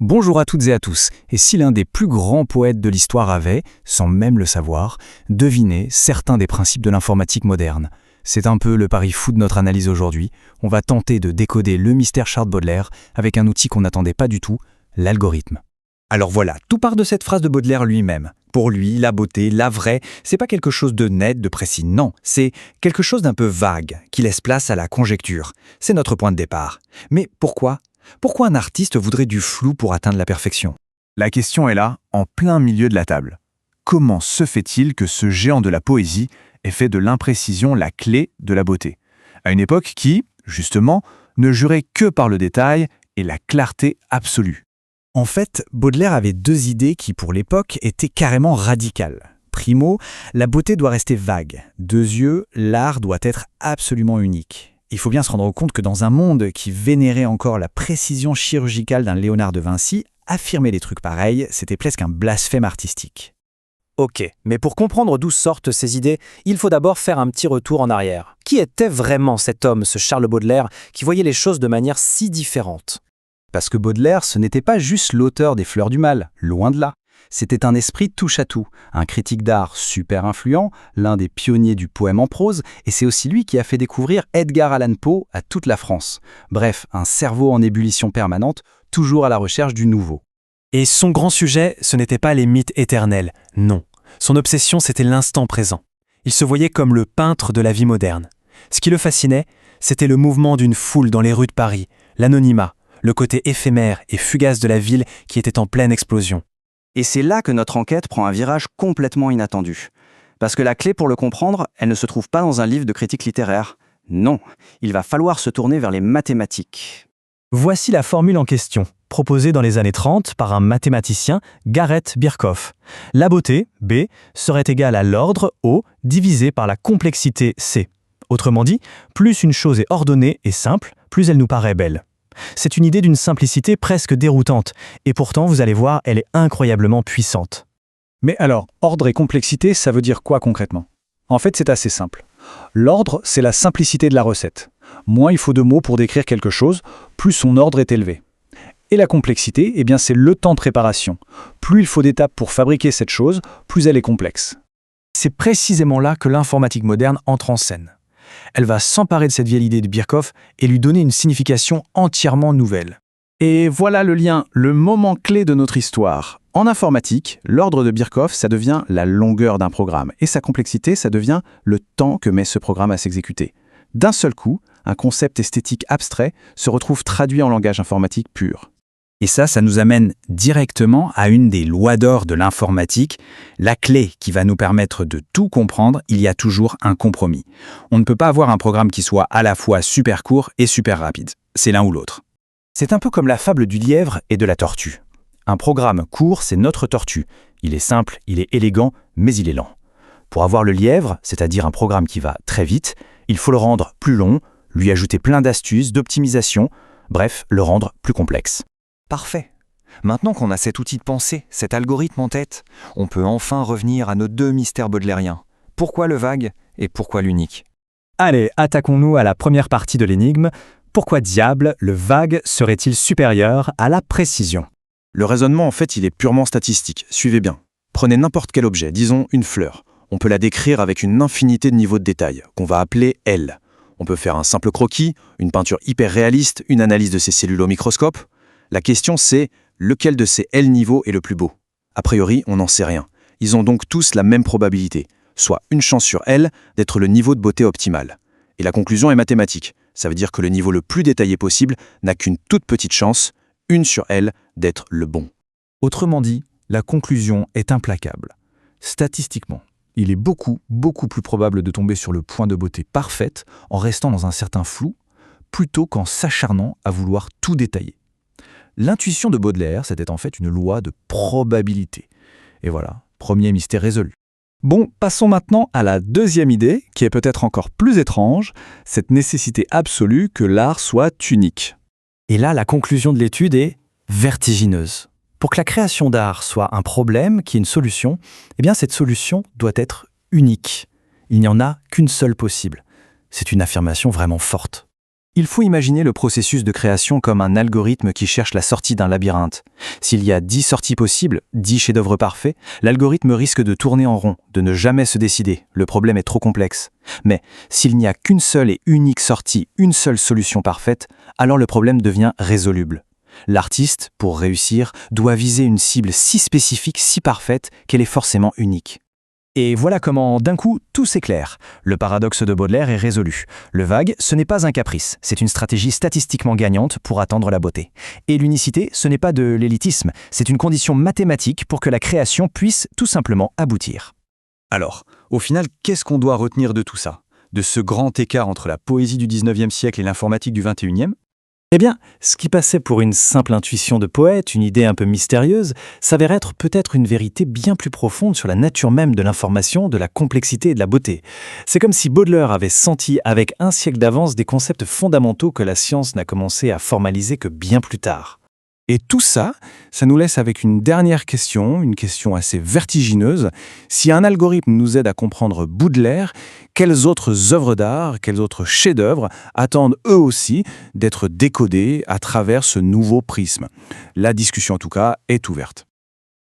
Bonjour à toutes et à tous, et si l'un des plus grands poètes de l'histoire avait, sans même le savoir, deviné certains des principes de l'informatique moderne. C'est un peu le pari fou de notre analyse aujourd'hui. On va tenter de décoder le mystère Charles Baudelaire avec un outil qu'on n'attendait pas du tout, l'algorithme. Alors voilà, tout part de cette phrase de Baudelaire lui-même. Pour lui, la beauté, la vraie, c'est pas quelque chose de net, de précis, non. C'est quelque chose d'un peu vague, qui laisse place à la conjecture. C'est notre point de départ. Mais pourquoi ? Pourquoi un artiste voudrait du flou pour atteindre la perfection ? La question est là, en plein milieu de la table. Comment se fait-il que ce géant de la poésie ait fait de l'imprécision la clé de la beauté, à une époque qui, justement, ne jurait que par le détail et la clarté absolue? En fait, Baudelaire avait deux idées qui, pour l'époque, étaient carrément radicales. Primo, la beauté doit rester vague. Deuxièmement, l'art doit être absolument unique. Il faut bien se rendre compte que dans un monde qui vénérait encore la précision chirurgicale d'un Léonard de Vinci, affirmer des trucs pareils, c'était presque un blasphème artistique. Ok, mais pour comprendre d'où sortent ces idées, il faut d'abord faire un petit retour en arrière. Qui était vraiment cet homme, ce Charles Baudelaire, qui voyait les choses de manière si différente ? Parce que Baudelaire, ce n'était pas juste l'auteur des Fleurs du Mal, loin de là. C'était un esprit touche-à-tout, un critique d'art super influent, l'un des pionniers du poème en prose, et c'est aussi lui qui a fait découvrir Edgar Allan Poe à toute la France. Bref, un cerveau en ébullition permanente, toujours à la recherche du nouveau. Et son grand sujet, ce n'était pas les mythes éternels, non. Son obsession, c'était l'instant présent. Il se voyait comme le peintre de la vie moderne. Ce qui le fascinait, c'était le mouvement d'une foule dans les rues de Paris, l'anonymat, le côté éphémère et fugace de la ville qui était en pleine explosion. Et c'est là que notre enquête prend un virage complètement inattendu. Parce que la clé pour le comprendre, elle ne se trouve pas dans un livre de critique littéraire. Non, il va falloir se tourner vers les mathématiques. Voici la formule en question, proposée dans les années 30 par un mathématicien, Gareth Birkhoff. La beauté, B, serait égale à l'ordre, O, divisé par la complexité, C. Autrement dit, plus une chose est ordonnée et simple, plus elle nous paraît belle. C'est une idée d'une simplicité presque déroutante, et pourtant, vous allez voir, elle est incroyablement puissante. Mais alors, ordre et complexité, ça veut dire quoi concrètement ? En fait, c'est assez simple. L'ordre, c'est la simplicité de la recette. Moins il faut de mots pour décrire quelque chose, plus son ordre est élevé. Et la complexité, eh bien, c'est le temps de préparation. Plus il faut d'étapes pour fabriquer cette chose, plus elle est complexe. C'est précisément là que l'informatique moderne entre en scène. Elle va s'emparer de cette vieille idée de Birkhoff et lui donner une signification entièrement nouvelle. Et voilà le lien, le moment clé de notre histoire. En informatique, l'ordre de Birkhoff, ça devient la longueur d'un programme. Et sa complexité, ça devient le temps que met ce programme à s'exécuter. D'un seul coup, un concept esthétique abstrait se retrouve traduit en langage informatique pur. Et ça nous amène directement à une des lois d'or de l'informatique. La clé qui va nous permettre de tout comprendre, il y a toujours un compromis. On ne peut pas avoir un programme qui soit à la fois super court et super rapide. C'est l'un ou l'autre. C'est un peu comme la fable du lièvre et de la tortue. Un programme court, c'est notre tortue. Il est simple, il est élégant, mais il est lent. Pour avoir le lièvre, c'est-à-dire un programme qui va très vite, il faut le rendre plus long, lui ajouter plein d'astuces, d'optimisation, bref, le rendre plus complexe. Parfait. Maintenant qu'on a cet outil de pensée, cet algorithme en tête, on peut enfin revenir à nos deux mystères baudelairiens. Pourquoi le vague et pourquoi l'unique ? Allez, attaquons-nous à la première partie de l'énigme. Pourquoi diable le vague serait-il supérieur à la précision ? Le raisonnement, en fait, il est purement statistique. Suivez bien. Prenez n'importe quel objet, disons une fleur. On peut la décrire avec une infinité de niveaux de détail, qu'on va appeler L. On peut faire un simple croquis, une peinture hyper réaliste, une analyse de ses cellules au microscope. La question c'est, lequel de ces L niveaux est le plus beau ? A priori, on n'en sait rien. Ils ont donc tous la même probabilité, soit une chance sur L d'être le niveau de beauté optimal. Et la conclusion est mathématique. Ça veut dire que le niveau le plus détaillé possible n'a qu'une toute petite chance, 1 sur L, d'être le bon. Autrement dit, la conclusion est implacable. Statistiquement, il est beaucoup plus probable de tomber sur le point de beauté parfaite en restant dans un certain flou, plutôt qu'en s'acharnant à vouloir tout détailler. L'intuition de Baudelaire, c'était en fait une loi de probabilité. Et voilà, premier mystère résolu. Bon, passons maintenant à la deuxième idée, qui est peut-être encore plus étrange, cette nécessité absolue que l'art soit unique. Et là, la conclusion de l'étude est vertigineuse. Pour que la création d'art soit un problème, qui est une solution, eh bien cette solution doit être unique. Il n'y en a qu'une seule possible. C'est une affirmation vraiment forte. Il faut imaginer le processus de création comme un algorithme qui cherche la sortie d'un labyrinthe. S'il y a 10 sorties possibles, 10 chefs-d'œuvre parfaits, l'algorithme risque de tourner en rond, de ne jamais se décider. Le problème est trop complexe. Mais s'il n'y a qu'une seule et unique sortie, une seule solution parfaite, alors le problème devient résoluble. L'artiste, pour réussir, doit viser une cible si spécifique, si parfaite, qu'elle est forcément unique. Et voilà comment, d'un coup, tout s'éclaire. Le paradoxe de Baudelaire est résolu. Le vague, ce n'est pas un caprice, c'est une stratégie statistiquement gagnante pour atteindre la beauté. Et l'unicité, ce n'est pas de l'élitisme, c'est une condition mathématique pour que la création puisse tout simplement aboutir. Alors, au final, qu'est-ce qu'on doit retenir de tout ça? De ce grand écart entre la poésie du 19e siècle et l'informatique du 21e? Eh bien, ce qui passait pour une simple intuition de poète, une idée un peu mystérieuse, s'avère être peut-être une vérité bien plus profonde sur la nature même de l'information, de la complexité et de la beauté. C'est comme si Baudelaire avait senti avec un siècle d'avance des concepts fondamentaux que la science n'a commencé à formaliser que bien plus tard. Et tout ça, ça nous laisse avec une dernière question, une question assez vertigineuse. Si un algorithme nous aide à comprendre Baudelaire, quelles autres œuvres d'art, quels autres chefs-d'œuvre attendent eux aussi d'être décodés à travers ce nouveau prisme? La discussion en tout cas est ouverte.